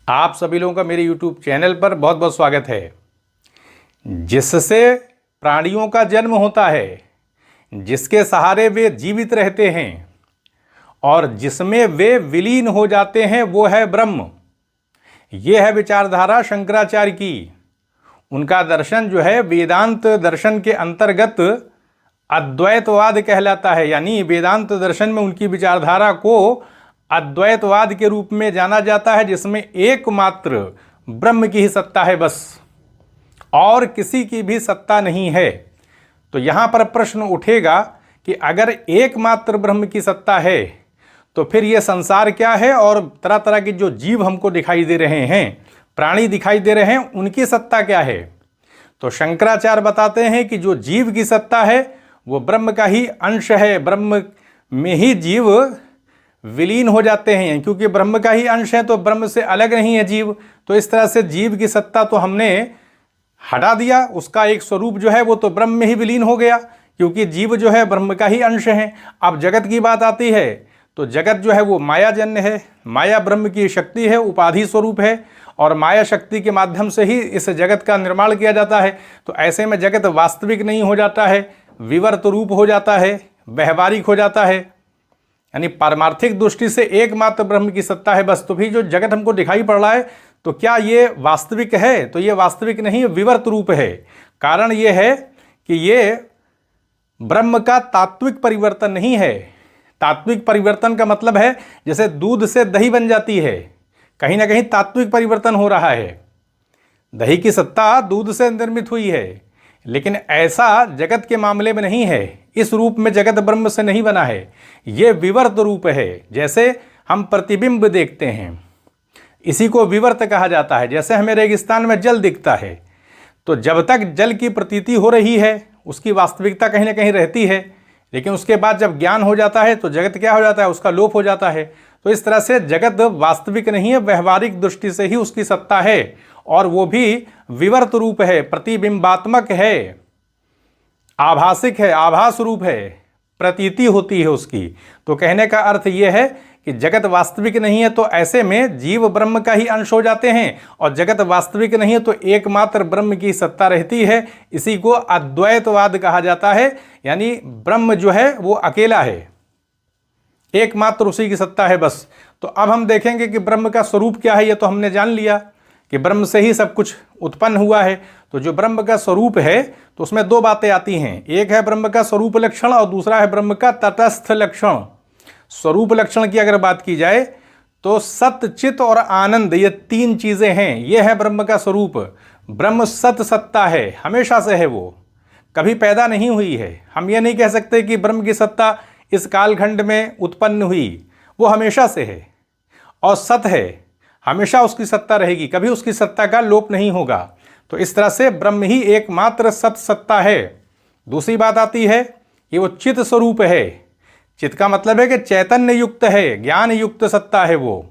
आप सभी लोगों का मेरे YouTube चैनल पर बहुत बहुत स्वागत है। जिससे प्राणियों का जन्म होता है, जिसके सहारे वे जीवित रहते हैं और जिसमें वे विलीन हो जाते हैं, वो है ब्रह्म। ये है विचारधारा शंकराचार्य की। उनका दर्शन जो है वेदांत दर्शन के अंतर्गत अद्वैतवाद कहलाता है। यानी वेदांत दर्शन में उनकी विचारधारा को अद्वैतवाद के रूप में जाना जाता है, जिसमें एकमात्र ब्रह्म की ही सत्ता है, बस और किसी की भी सत्ता नहीं है। तो यहाँ पर प्रश्न उठेगा कि अगर एकमात्र ब्रह्म की सत्ता है तो फिर ये संसार क्या है, और तरह तरह के जो जीव हमको दिखाई दे रहे हैं, प्राणी दिखाई दे रहे हैं, उनकी सत्ता क्या है। तो शंकराचार्य बताते हैं कि जो जीव की सत्ता है वो ब्रह्म का ही अंश है। ब्रह्म में ही जीव विलीन हो जाते हैं, क्योंकि ब्रह्म का ही अंश है तो ब्रह्म से अलग नहीं है जीव। तो इस तरह से जीव की सत्ता तो हमने हटा दिया, उसका एक स्वरूप जो है वो तो ब्रह्म में ही विलीन हो गया, क्योंकि जीव जो है ब्रह्म का ही अंश है। अब जगत की बात आती है तो जगत जो है वो मायाजन्य है। माया ब्रह्म की शक्ति है, उपाधि स्वरूप है, और माया शक्ति के माध्यम से ही इस जगत का निर्माण किया जाता है। तो ऐसे में जगत वास्तविक नहीं हो जाता है, विवर्त रूप हो जाता है, व्यवहारिक हो जाता है। यानी पारमार्थिक दृष्टि से एकमात्र ब्रह्म की सत्ता है, बस। तो भी जो जगत हमको दिखाई पड़ रहा है तो क्या ये वास्तविक है? तो ये वास्तविक नहीं, विवर्त रूप है। कारण ये है कि ये ब्रह्म का तात्विक परिवर्तन नहीं है। तात्विक परिवर्तन का मतलब है जैसे दूध से दही बन जाती है, कहीं ना कहीं तात्विक परिवर्तन हो रहा है। दही की सत्ता दूध से निर्मित हुई है, लेकिन ऐसा जगत के मामले में नहीं है। इस रूप में जगत ब्रह्म से नहीं बना है, ये विवर्त रूप है। जैसे हम प्रतिबिंब देखते हैं, इसी को विवर्त कहा जाता है। जैसे हमें रेगिस्तान में जल दिखता है, तो जब तक जल की प्रतीति हो रही है उसकी वास्तविकता कहीं ना कहीं रहती है, लेकिन उसके बाद जब ज्ञान हो जाता है तो जगत क्या हो जाता है, उसका लोप हो जाता है। तो इस तरह से जगत वास्तविक नहीं है, व्यवहारिक दृष्टि से ही उसकी सत्ता है, और वो भी विवर्त रूप है, प्रतिबिंबात्मक है, आभासिक है, आभास रूप है, प्रतीति होती है उसकी। तो कहने का अर्थ ये है कि जगत वास्तविक नहीं है तो ऐसे में जीव ब्रह्म का ही अंश हो जाते हैं, और जगत वास्तविक नहीं है तो एकमात्र ब्रह्म की सत्ता रहती है। इसी को अद्वैतवाद कहा जाता है। यानी ब्रह्म जो है वो अकेला है, एकमात्र उसी की सत्ता है, बस। तो अब हम देखेंगे कि ब्रह्म का स्वरूप क्या है। ये तो हमने जान लिया कि ब्रह्म से ही सब कुछ उत्पन्न हुआ है। तो जो ब्रह्म का स्वरूप है तो उसमें दो बातें आती हैं, एक है ब्रह्म का स्वरूप लक्षण और दूसरा है ब्रह्म का तटस्थ लक्षण। स्वरूप लक्षण की अगर बात की जाए तो सत्य, चित और आनंद, ये तीन चीजें हैं, ये है ब्रह्म का स्वरूप। ब्रह्म सत सत्ता है, हमेशा से है, वो कभी पैदा नहीं हुई है। हम ये नहीं कह सकते कि ब्रह्म की सत्ता इस कालखंड में उत्पन्न हुई, वो हमेशा से है और सत है, हमेशा उसकी सत्ता रहेगी, कभी उसकी सत्ता का लोप नहीं होगा। तो इस तरह से ब्रह्म ही एकमात्र सत सत्ता है। दूसरी बात आती है कि वो चित स्वरूप है। चित का मतलब है कि चैतन्य युक्त है, ज्ञान युक्त सत्ता है वो।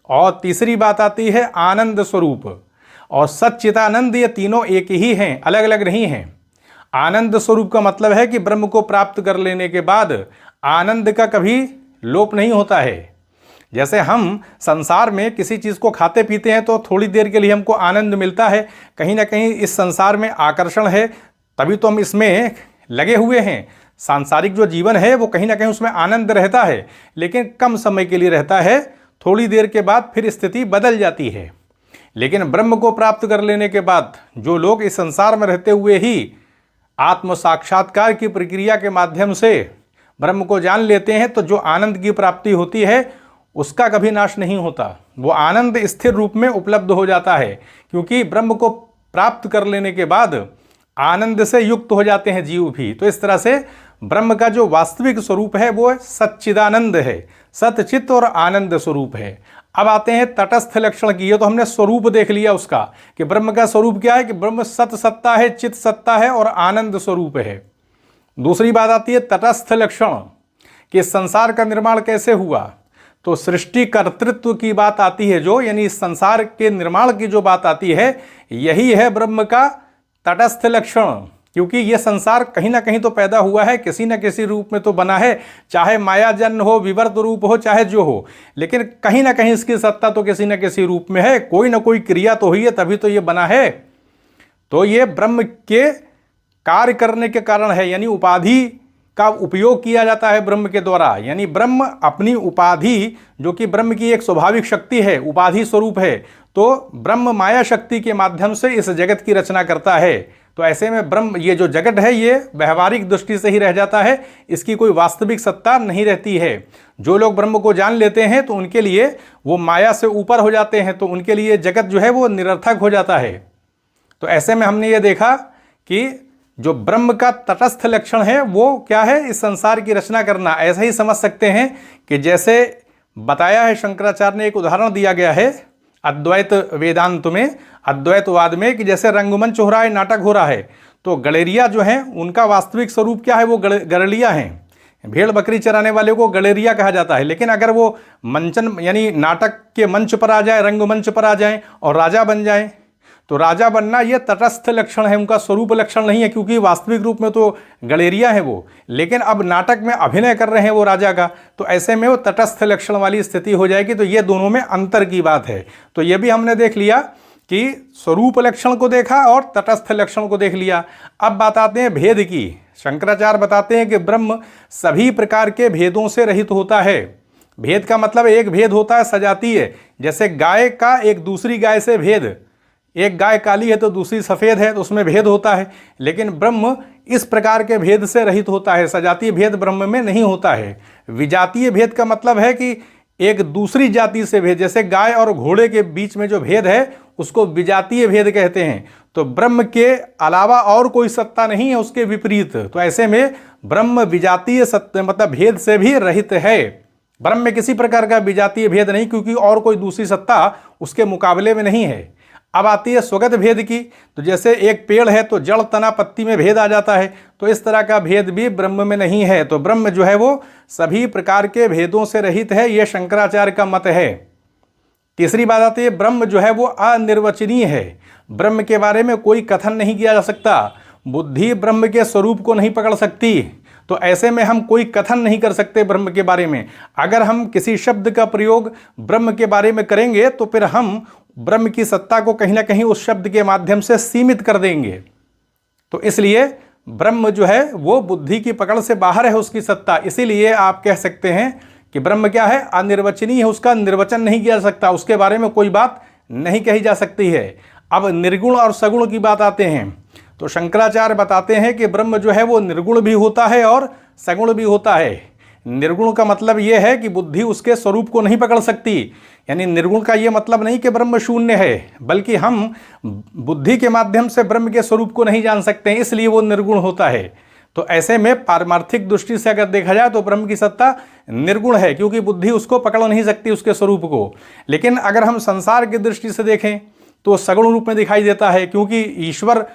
और तीसरी बात आती है आनंद स्वरूप। और सच्चिदानंद, ये तीनों एक ही हैं, अलग अलग नहीं हैं। आनंद स्वरूप का मतलब है कि ब्रह्म को प्राप्त कर लेने के बाद आनंद का कभी लोप नहीं होता है। जैसे हम संसार में किसी चीज़ को खाते पीते हैं तो थोड़ी देर के लिए हमको आनंद मिलता है, कहीं ना कहीं इस संसार में आकर्षण है, तभी तो हम इसमें लगे हुए हैं। सांसारिक जो जीवन है वो कहीं ना कहीं उसमें आनंद रहता है, लेकिन कम समय के लिए रहता है, थोड़ी देर के बाद फिर स्थिति बदल जाती है। लेकिन ब्रह्म को प्राप्त कर लेने के बाद जो लोग इस संसार में रहते हुए ही आत्म साक्षात्कार की प्रक्रिया के माध्यम से ब्रह्म को जान लेते हैं, तो जो आनंद की प्राप्ति होती है उसका कभी नाश नहीं होता। वो आनंद स्थिर रूप में उपलब्ध हो जाता है, क्योंकि ब्रह्म को प्राप्त कर लेने के बाद आनंद से युक्त हो जाते हैं जीव भी। तो इस तरह से ब्रह्म का जो वास्तविक स्वरूप है वो सच्चिदानंद है, सतचित और आनंद स्वरूप है। अब आते हैं तटस्थ लक्षण की। ये तो हमने स्वरूप देख लिया उसका कि ब्रह्म का स्वरूप क्या है, कि ब्रह्म सत सत्ता है, चित सत्ता है और आनंद स्वरूप है। दूसरी बात आती है तटस्थ लक्षण, कि संसार का निर्माण कैसे हुआ। तो सृष्टि कर्तृत्व की बात आती है जो, यानी इस संसार के निर्माण की जो बात आती है, यही है ब्रह्म का तटस्थ लक्षण। क्योंकि ये संसार कहीं ना कहीं तो पैदा हुआ है, किसी न किसी रूप में तो बना है, चाहे मायाजन्य हो, विवर्त रूप हो, चाहे जो हो, लेकिन कहीं ना कहीं इसकी सत्ता तो किसी न किसी रूप में है, कोई ना कोई क्रिया तो हुई है, तभी तो ये बना है। तो ये ब्रह्म के कार्य करने के कारण है, यानी उपाधि का उपयोग किया जाता है ब्रह्म के द्वारा। यानी ब्रह्म अपनी उपाधि, जो कि ब्रह्म की एक स्वाभाविक शक्ति है, उपाधि स्वरूप है, तो ब्रह्म माया शक्ति के माध्यम से इस जगत की रचना करता है। तो ऐसे में ब्रह्म, ये जो जगत है, ये व्यवहारिक दृष्टि से ही रह जाता है, इसकी कोई वास्तविक सत्ता नहीं रहती है। जो लोग ब्रह्म को जान लेते हैं तो उनके लिए वो माया से ऊपर हो जाते हैं, तो उनके लिए जगत जो है वो निरर्थक हो जाता है। तो ऐसे में हमने ये देखा कि जो ब्रह्म का तटस्थ लक्षण है वो क्या है, इस संसार की रचना करना। ऐसा ही समझ सकते हैं कि जैसे बताया है शंकराचार्य ने, एक उदाहरण दिया गया है अद्वैत वेदांत में, अद्वैतवाद में, कि जैसे रंगमंच हो रहा है, नाटक हो रहा है, तो गलेरिया जो हैं उनका वास्तविक स्वरूप क्या है, वो गड़लिया हैं। भेड़ बकरी चराने वाले को गलेरिया कहा जाता है। लेकिन अगर वो मंचन यानी नाटक के मंच पर आ जाए, रंगमंच पर आ जाए और राजा बन जाए, तो राजा बनना ये तटस्थ लक्षण है, उनका स्वरूप लक्षण नहीं है, क्योंकि वास्तविक रूप में तो गलेरिया है वो, लेकिन अब नाटक में अभिनय कर रहे हैं वो राजा का, तो ऐसे में वो तटस्थ लक्षण वाली स्थिति हो जाएगी। तो ये दोनों में अंतर की बात है। तो ये भी हमने देख लिया कि स्वरूप लक्षण को देखा और तटस्थ लक्षण को देख लिया। अब बात आते हैं भेद की। शंकराचार्य बताते हैं कि ब्रह्म सभी प्रकार के भेदों से रहित होता है। भेद का मतलब एक भेद होता है सजातीय, जैसे गाय का एक दूसरी गाय से भेद, एक गाय काली है तो दूसरी सफ़ेद है, तो उसमें भेद होता है। लेकिन ब्रह्म इस प्रकार के भेद से रहित होता है, सजातीय भेद ब्रह्म में नहीं होता है। विजातीय भेद का मतलब है कि एक दूसरी जाति से भेद, जैसे गाय और घोड़े के बीच में जो भेद है उसको विजातीय भेद कहते हैं। तो ब्रह्म के अलावा और कोई सत्ता नहीं है उसके विपरीत। तो ऐसे में ब्रह्म विजातीय सत्ता मतलब भेद से भी रहित है। ब्रह्म में किसी प्रकार का विजातीय भेद नहीं, क्योंकि और कोई दूसरी सत्ता उसके मुकाबले में नहीं है। अब आती है स्वगत भेद की। तो जैसे एक पेड़ है तो जड़ तना पत्ती में भेद आ जाता है, तो इस तरह का भेद भी ब्रह्म में नहीं है। तो ब्रह्म जो है वो सभी प्रकार के भेदों से रहित है, ये शंकराचार्य का मत है। तीसरी बात आती है ब्रह्म जो है वो अनिर्वचनीय है। ब्रह्म के बारे में कोई कथन नहीं किया जा सकता, बुद्धि ब्रह्म के स्वरूप को नहीं पकड़ सकती। तो ऐसे में हम कोई कथन नहीं कर सकते ब्रह्म के बारे में। अगर हम किसी शब्द का प्रयोग ब्रह्म के बारे में करेंगे तो फिर हम ब्रह्म की सत्ता को कहीं ना कहीं उस शब्द के माध्यम से सीमित कर देंगे। तो इसलिए ब्रह्म जो है वो बुद्धि की पकड़ से बाहर है उसकी सत्ता। इसीलिए आप कह सकते हैं कि ब्रह्म क्या है, अनिर्वचनीय है, उसका निर्वचन नहीं किया जा सकता, उसके बारे में कोई बात नहीं कही जा सकती है। अब निर्गुण और सगुण की बात आते हैं। तो शंकराचार्य बताते हैं कि ब्रह्म जो है वो निर्गुण भी होता है और सगुण भी होता है। निर्गुण का मतलब ये है कि बुद्धि उसके स्वरूप को नहीं पकड़ सकती, यानी निर्गुण का ये मतलब नहीं कि ब्रह्म शून्य है, बल्कि हम बुद्धि के माध्यम से ब्रह्म के स्वरूप को नहीं जान सकते हैं, इसलिए वो निर्गुण होता है। तो ऐसे में पारमार्थिक दृष्टि से अगर देखा जाए तो ब्रह्म की सत्ता निर्गुण है, क्योंकि बुद्धि उसको पकड़ नहीं सकती उसके स्वरूप को। लेकिन अगर हम संसार की दृष्टि से देखें तो सगुण रूप में दिखाई देता है, क्योंकि ईश्वर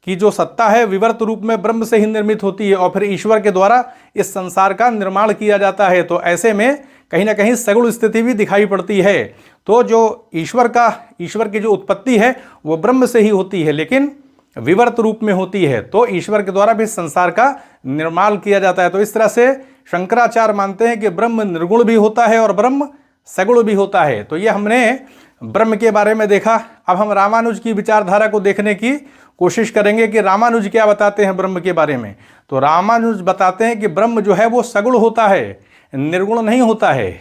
की जो सत्ता है विवर्त रूप में ब्रह्म से ही निर्मित होती है और फिर ईश्वर के द्वारा इस संसार का निर्माण किया जाता है। तो ऐसे में कहीं ना कहीं सगुण स्थिति भी दिखाई पड़ती है। तो जो ईश्वर की जो उत्पत्ति है वो ब्रह्म से ही होती है, लेकिन विवर्त रूप में होती है। तो ईश्वर के द्वारा भी संसार का निर्माण किया जाता है। तो इस तरह से शंकराचार्य मानते हैं कि ब्रह्म निर्गुण भी होता है और ब्रह्म सगुण भी होता है। तो ये हमने ब्रह्म के बारे में देखा। अब हम रामानुज की विचारधारा को देखने की कोशिश करेंगे कि रामानुज क्या बताते हैं ब्रह्म के बारे में। तो रामानुज बताते हैं कि ब्रह्म जो है वो सगुण होता है, निर्गुण नहीं होता है,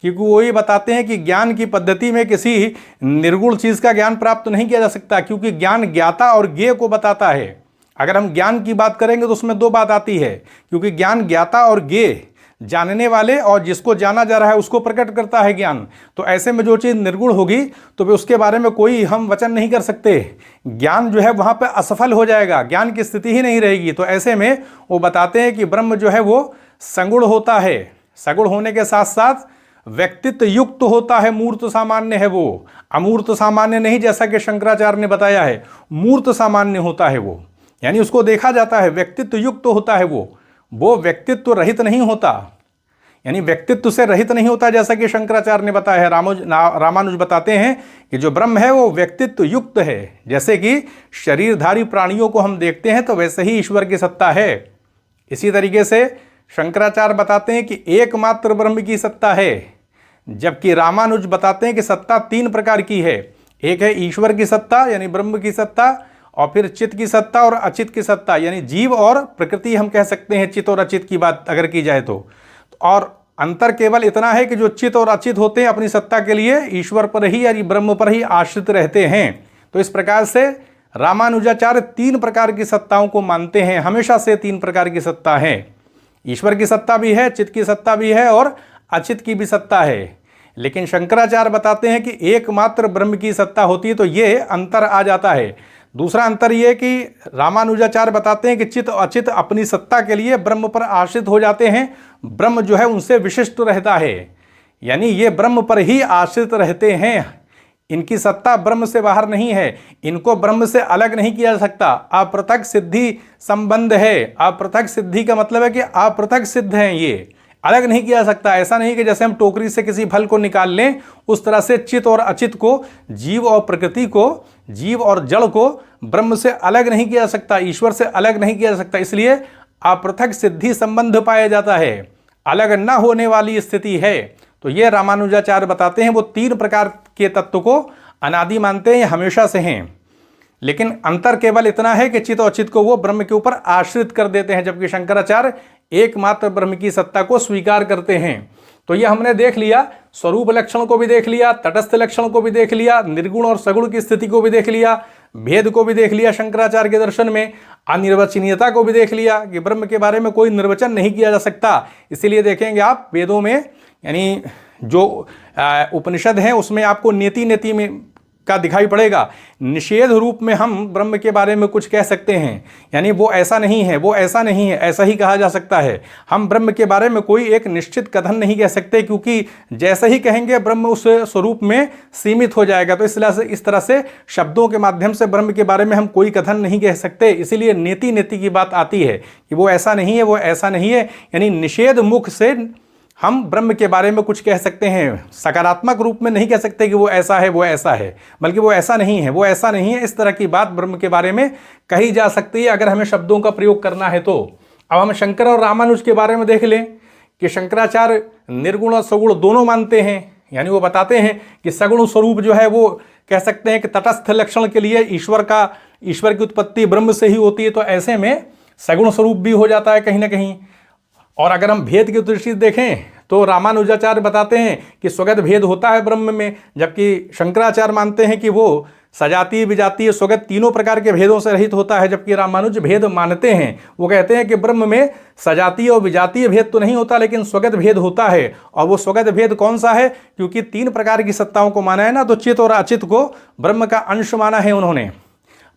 क्योंकि वो ये बताते हैं कि ज्ञान की पद्धति में किसी निर्गुण चीज़ का ज्ञान प्राप्त नहीं किया जा सकता, क्योंकि ज्ञान ज्ञाता और ज्ञेय को बताता है। अगर हम ज्ञान की बात करेंगे तो उसमें दो बात आती है, क्योंकि ज्ञान ज्ञाता और ज्ञेय, जानने वाले और जिसको जाना जा रहा है उसको प्रकट करता है ज्ञान। तो ऐसे में जो चीज़ निर्गुण होगी तो फिर उसके बारे में कोई हम वचन नहीं कर सकते, ज्ञान जो है वहाँ पे असफल हो जाएगा, ज्ञान की स्थिति ही नहीं रहेगी। तो ऐसे में वो बताते हैं कि ब्रह्म जो है वो सगुण होता है, सगुण होने के साथ साथ व्यक्तित्व युक्त होता है, मूर्त सामान्य है वो, अमूर्त सामान्य नहीं, जैसा कि शंकराचार्य ने बताया है, मूर्त सामान्य होता है वो, यानी उसको देखा जाता है, व्यक्तित्व युक्त होता है वो व्यक्तित्व रहित नहीं होता। यानी व्यक्तित्व से रहित नहीं होता, जैसा कि शंकराचार्य ने बताया है। रामानुज बताते हैं कि जो ब्रह्म है वो व्यक्तित्व युक्त है। जैसे कि शरीरधारी प्राणियों को हम देखते हैं तो वैसे ही ईश्वर की सत्ता है। इसी तरीके से शंकराचार्य बताते हैं कि एकमात्र ब्रह्म की सत्ता है, जबकि रामानुज बताते हैं कि सत्ता 3 प्रकार की है। एक है ईश्वर की सत्ता यानी ब्रह्म की सत्ता, और फिर चित्त की सत्ता और अचित की सत्ता यानी जीव और प्रकृति, हम कह सकते हैं चित्त और अचित की बात अगर की जाए तो। और अंतर केवल इतना है कि जो चित्त और अचित होते हैं अपनी सत्ता के लिए ईश्वर पर ही यानी ब्रह्म पर ही आश्रित रहते हैं। तो इस प्रकार से रामानुजाचार्य 3 प्रकार की सत्ताओं को मानते हैं, हमेशा से 3 प्रकार की सत्ता है। ईश्वर की सत्ता भी है, चित्त की सत्ता भी है और अचित की भी सत्ता है। लेकिन शंकराचार्य बताते हैं कि एकमात्र ब्रह्म की सत्ता होती है, तो ये अंतर आ जाता है। दूसरा अंतर ये कि रामानुजाचार्य बताते हैं कि चित्त और अचित अपनी सत्ता के लिए ब्रह्म पर आश्रित हो जाते हैं, ब्रह्म जो है उनसे विशिष्ट रहता है, यानी ये ब्रह्म पर ही आश्रित रहते हैं। इनकी सत्ता ब्रह्म से बाहर नहीं है, इनको ब्रह्म से अलग नहीं किया जा सकता। अपृथक सिद्धि संबंध है। अपृथक सिद्धि का मतलब है कि अपृथक सिद्ध हैं, ये अलग नहीं किया जा सकता। ऐसा नहीं कि जैसे हम टोकरी से किसी फल को निकाल लें, उस तरह से चित्त और अचित को, जीव और प्रकृति को, जीव और जड़ को ब्रह्म से अलग नहीं किया जा सकता, ईश्वर से अलग नहीं किया जा सकता। इसलिए अपृथक सिद्धि संबंध पाया जाता है, अलग न होने वाली स्थिति है। तो ये रामानुजाचार्य बताते हैं वो 3 प्रकार के तत्व को अनादि मानते हैं, हमेशा से हैं। लेकिन अंतर केवल इतना है कि चित्त और चित्त को वो ब्रह्म के ऊपर आश्रित कर देते हैं, जबकि शंकराचार्य एकमात्र ब्रह्म की सत्ता को स्वीकार करते हैं। तो ये हमने देख लिया, स्वरूप लक्षण को भी देख लिया, तटस्थ लक्षण को भी देख लिया, निर्गुण और सगुण की स्थिति को भी देख लिया, भेद को भी देख लिया शंकराचार्य के दर्शन में, अनिर्वचनीयता को भी देख लिया कि ब्रह्म के बारे में कोई निर्वचन नहीं किया जा सकता। इसीलिए देखेंगे आप वेदों में, यानी जो उपनिषद हैं उसमें आपको नेति में का दिखाई पड़ेगा। निषेध रूप में हम ब्रह्म के बारे में कुछ कह सकते हैं, यानी वो ऐसा नहीं है, वो ऐसा नहीं है, ऐसा ही कहा जा सकता है। हम ब्रह्म के बारे में कोई एक निश्चित कथन नहीं कह सकते, क्योंकि जैसे ही कहेंगे ब्रह्म उस स्वरूप में सीमित हो जाएगा। तो इस तरह से शब्दों के माध्यम से ब्रह्म के बारे में हम कोई कथन नहीं कह सकते। इसीलिए नेति की बात आती है कि वो ऐसा नहीं है, वो ऐसा नहीं है, यानी निषेध मुख से हम ब्रह्म के बारे में कुछ कह सकते हैं। सकारात्मक रूप में नहीं कह सकते कि वो ऐसा है, वो ऐसा है, बल्कि वो ऐसा नहीं है, वो ऐसा नहीं है, इस तरह की बात ब्रह्म के बारे में कही जा सकती है अगर हमें शब्दों का प्रयोग करना है तो। अब हम शंकर और रामानुज के बारे में देख लें कि शंकराचार्य निर्गुण और सगुण दोनों मानते हैं, यानी वो बताते हैं कि सगुण स्वरूप जो है वो कह सकते हैं कि तटस्थ लक्षण के लिए ईश्वर की उत्पत्ति ब्रह्म से ही होती है, तो ऐसे में सगुण स्वरूप भी हो जाता है कहीं ना कहीं। और अगर हम भेद की दृष्टि से देखें तो रामानुजाचार्य बताते हैं कि स्वगत भेद होता है ब्रह्म में, जबकि शंकराचार्य मानते हैं कि वो सजातीय विजातीय स्वगत तीनों प्रकार के भेदों से रहित होता है, जबकि रामानुज भेद मानते हैं। वो कहते हैं कि ब्रह्म में सजातीय और विजातीय भेद तो नहीं होता, लेकिन स्वगत भेद होता है। और वो स्वगत भेद कौन सा है? क्योंकि 3 प्रकार की सत्ताओं को माना है ना, तो चित्त और अचित्त को ब्रह्म का अंश माना है उन्होंने।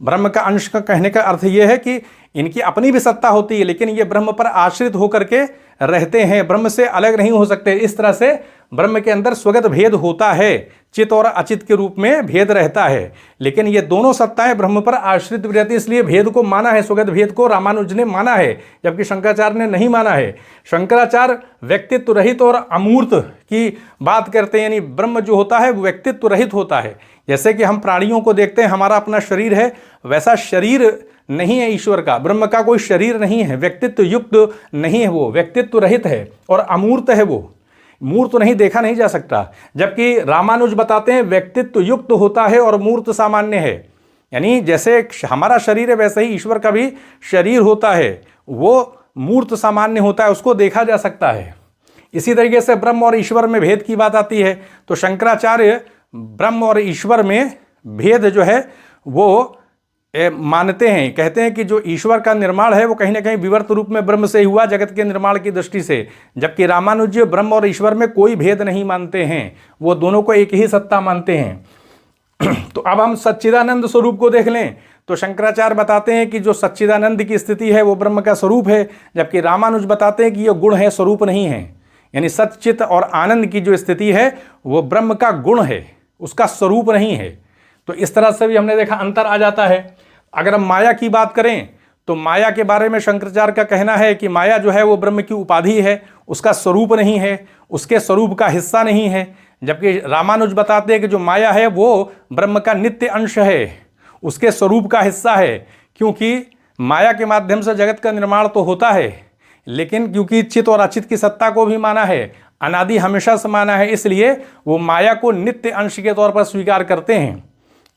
ब्रह्म का अंश का कहने का अर्थ यह है कि इनकी अपनी भी सत्ता होती है, लेकिन ये ब्रह्म पर आश्रित होकर के रहते हैं, ब्रह्म से अलग नहीं हो सकते। इस तरह से ब्रह्म के अंदर स्वगत भेद होता है, चित्त और अचित्त के रूप में भेद रहता है, लेकिन ये दोनों सत्ताएं ब्रह्म पर आश्रित रहती है। इसलिए भेद को माना है, स्वगत भेद को रामानुज ने माना है, जबकि शंकराचार्य ने नहीं माना है। शंकराचार्य व्यक्तित्व रहित और अमूर्त की बात करते हैं, यानी ब्रह्म जो होता है वो व्यक्तित्व रहित होता है। जैसे कि हम प्राणियों को देखते हैं, हमारा अपना शरीर है, वैसा शरीर नहीं है ईश्वर का। ब्रह्म का कोई शरीर नहीं है, व्यक्तित्व युक्त नहीं है, वो व्यक्तित्व रहित है और अमूर्त है, वो मूर्त नहीं, देखा नहीं जा सकता। जबकि रामानुज बताते हैं व्यक्तित्व युक्त होता है और मूर्त सामान्य है, यानी जैसे हमारा शरीर है वैसे ही ईश्वर का भी शरीर होता है, वो मूर्त सामान्य होता है, उसको देखा जा सकता है। इसी तरीके से ब्रह्म और ईश्वर में भेद की बात आती है, तो शंकराचार्य ब्रह्म और ईश्वर में भेद जो है वो मानते हैं। कहते हैं कि जो ईश्वर का निर्माण है वो कहीं ना कहीं विवर्त रूप में ब्रह्म से हुआ, जगत के निर्माण की दृष्टि से। जबकि रामानुज ब्रह्म और ईश्वर में कोई भेद नहीं मानते हैं, वो दोनों को एक ही सत्ता मानते हैं। तो अब हम सच्चिदानंद स्वरूप को देख लें तो शंकराचार्य बताते हैं कि जो सच्चिदानंद की स्थिति है वो ब्रह्म का स्वरूप है, जबकि रामानुज बताते हैं कि ये गुण है, स्वरूप नहीं है। यानी सच्चित और आनंद की जो स्थिति है वो ब्रह्म का गुण है, उसका स्वरूप नहीं है। तो इस तरह से भी हमने देखा अंतर आ जाता है। अगर हम माया की बात करें तो माया के बारे में शंकराचार्य का कहना है कि माया जो है वो ब्रह्म की उपाधि है, उसका स्वरूप नहीं है, उसके स्वरूप का हिस्सा नहीं है। जबकि रामानुज बताते हैं कि जो माया है वो ब्रह्म का नित्य अंश है, उसके स्वरूप का हिस्सा है। क्योंकि माया के माध्यम से जगत का निर्माण तो होता है, लेकिन क्योंकि चित और अचित की सत्ता को भी माना है, अनादि हमेशा से माना है, इसलिए वो माया को नित्य अंश के तौर पर स्वीकार करते हैं।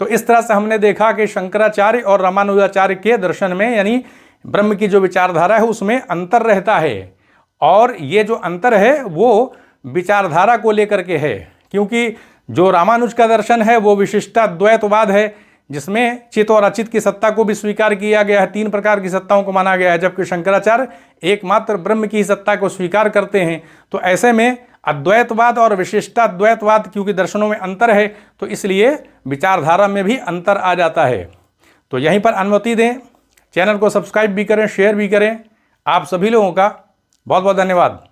तो इस तरह से हमने देखा कि शंकराचार्य और रामानुजाचार्य के दर्शन में, यानी ब्रह्म की जो विचारधारा है उसमें अंतर रहता है। और ये जो अंतर है वो विचारधारा को लेकर के है, क्योंकि जो रामानुज का दर्शन है वो विशिष्टाद्वैतवाद है, जिसमें चित और अचित की सत्ता को भी स्वीकार किया गया है, 3 प्रकार की सत्ताओं को माना गया है। जबकि शंकराचार्य एकमात्र ब्रह्म की सत्ता को स्वीकार करते हैं। तो ऐसे में अद्वैतवाद और विशिष्टाद्वैतवाद, क्योंकि दर्शनों में अंतर है तो इसलिए विचारधारा में भी अंतर आ जाता है। तो यहीं पर अनुमति दें, चैनल को सब्सक्राइब भी करें, शेयर भी करें। आप सभी लोगों का बहुत बहुत धन्यवाद।